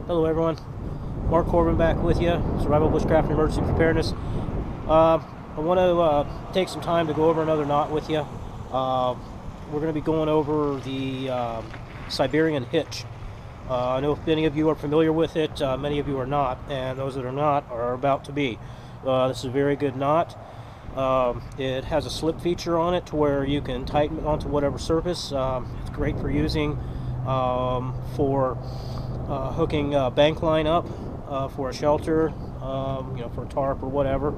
Hello everyone, Mark Corbin back with you, Survival Bushcraft and Emergency Preparedness. I want to take some time to go over another knot with you. We're going to be going over the Siberian Hitch. I know many of you are familiar with it, many of you are not, and those that are not are about to be. This is a very good knot. It has a slip feature on it to where you can tighten it onto whatever surface. It's great for using for hooking bank line up for a shelter, you know, for a tarp or whatever.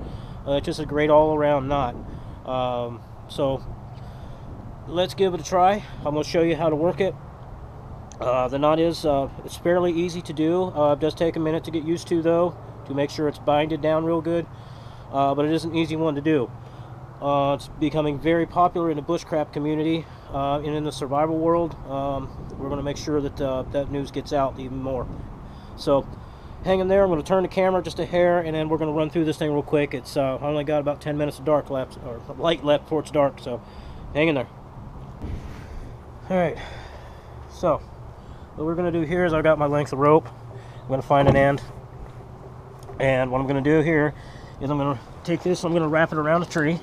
It's just a great all-around knot. So let's give it a try. I'm going to show you how to work it. The knot is it's fairly easy to do. It does take a minute to get used to, though, to make sure it's binded down real good. But it is an easy one to do. It's becoming very popular in the bushcraft community and in the survival world. We're going to make sure that that news gets out even more. So hang in there. I'm going to turn the camera just a hair, and then we're going to run through this thing real quick. It's I only got about 10 minutes of dark left, or light left before it's dark, so hang in there. Alright, so what we're going to do here is I've got my length of rope. I'm going to find an end, and what I'm going to do here is I'm going to take this, I'm going to wrap it around a tree.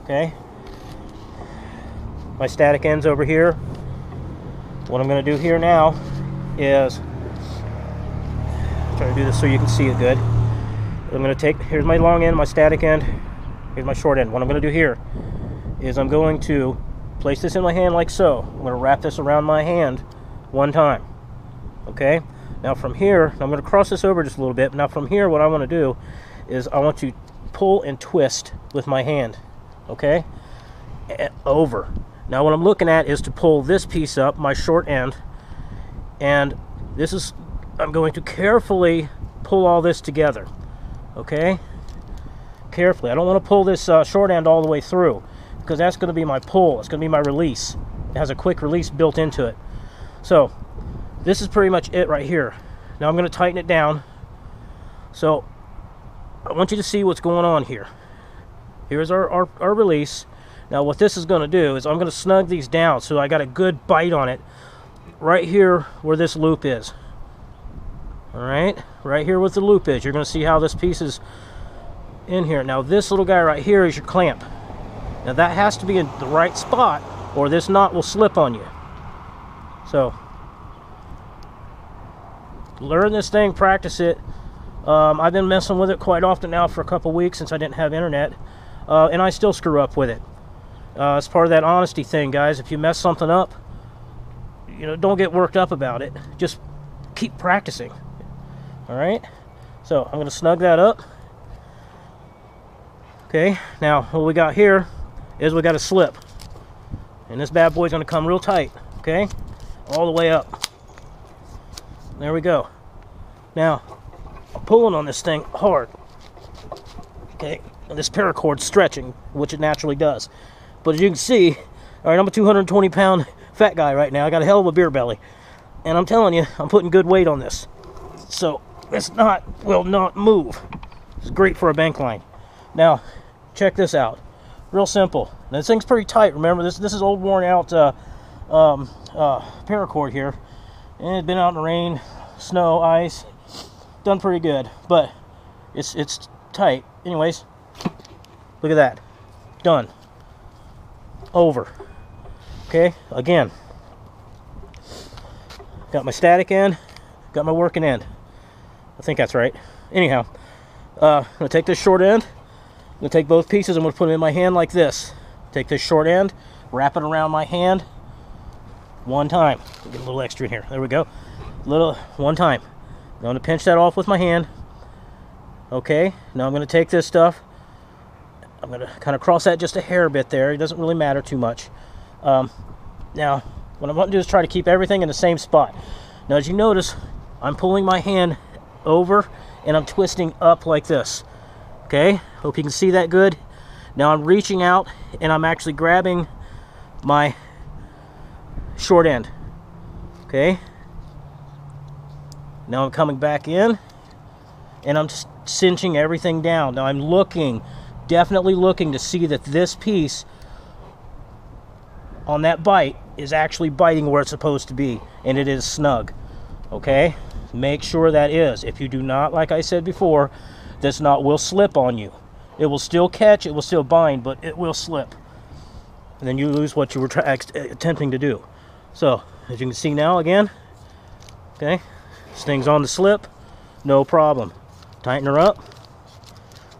Okay, my static end's over here. What I'm going to do here now is try to do this so you can see it good. I'm going to take, here's my long end, my static end, here's my short end. What I'm going to do here is I'm going to place this in my hand like so. I'm going to wrap this around my hand one time. Okay, now from here, I'm going to cross this over just a little bit. Now from here, what I want to do is I want to pull and twist with my hand. Okay, and over. Now what I'm looking at is to pull this piece up, my short end, and this is, I'm going to carefully pull all this together. Okay, carefully. I don't want to pull this short end all the way through, because that's going to be my pull. It's going to be my release. It has a quick release built into it. So this is pretty much it right here. Now I'm going to tighten it down. So I want you to see what's going on here. Here's our release. Now what this is going to do is I'm going to snug these down so I got a good bite on it right here where this loop is. Alright, right here where the loop is. You're going to see how this piece is in here. Now this little guy right here is your clamp. Now that has to be in the right spot or this knot will slip on you. So learn this thing, practice it. I've been messing with it quite often now for a couple weeks since I didn't have internet, and I still screw up with it. It's part of that honesty thing, guys. If you mess something up, you know, don't get worked up about it. Just keep practicing. All right. So I'm going to snug that up. Okay. Now what we got here is we got a slip, and this bad boy's going to come real tight. Okay, all the way up. There we go. Now I'm pulling on this thing hard. Okay, and this paracord's stretching, which it naturally does. But as you can see, all right, I'm a 220-pound fat guy right now. I got a hell of a beer belly, and I'm telling you, I'm putting good weight on this. So this knot will not move. It's great for a bank line. Now, check this out. Real simple. Now, this thing's pretty tight. Remember, this is old, worn-out paracord here, and it's been out in the rain, snow, ice. Done pretty good, but it's tight. Anyways, look at that. Done. Over. Okay, again. Got my static end, got my working end. I think that's right. Anyhow, I'm going to take this short end, I'm going to take both pieces, I'm going to put them in my hand like this. Take this short end, wrap it around my hand one time. Get a little extra in here. There we go. One time. I'm going to pinch that off with my hand. Okay, now I'm going to take this stuff. I'm going to kind of cross that just a hair bit there. It doesn't really matter too much. Now, what I want to do is try to keep everything in the same spot. Now, as you notice, I'm pulling my hand over and I'm twisting up like this. Okay, hope you can see that good. Now I'm reaching out and I'm actually grabbing my short end. Okay, now I'm coming back in and I'm just cinching everything down. Now I'm looking, definitely looking to see that this piece on that bite is actually biting where it's supposed to be, and it is snug. Okay, Make sure that is. If you do not, like I said before, this knot will slip on you. It will still catch, it will still bind, but it will slip. And then you lose what you were attempting to do. So, as you can see now again, okay, this thing's on the slip, no problem. Tighten her up,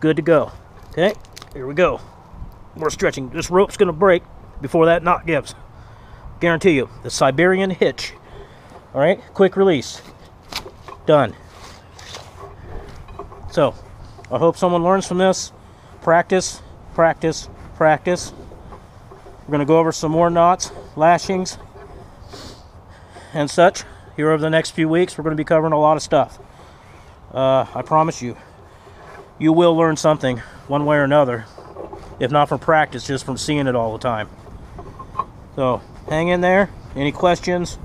good to go. Okay, here we go. More stretching. This rope's gonna break before that knot gives. Guarantee you. The Siberian Hitch. All right, quick release. Done. So, I hope someone learns from this. Practice, practice, practice. We're going to go over some more knots, lashings, and such here over the next few weeks. We're going to be covering a lot of stuff. I promise you, you will learn something one way or another, if not from practice, just from seeing it all the time. So, hang in there. Any questions,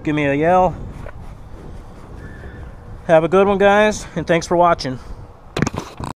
give me a yell. Have a good one, guys, and thanks for watching.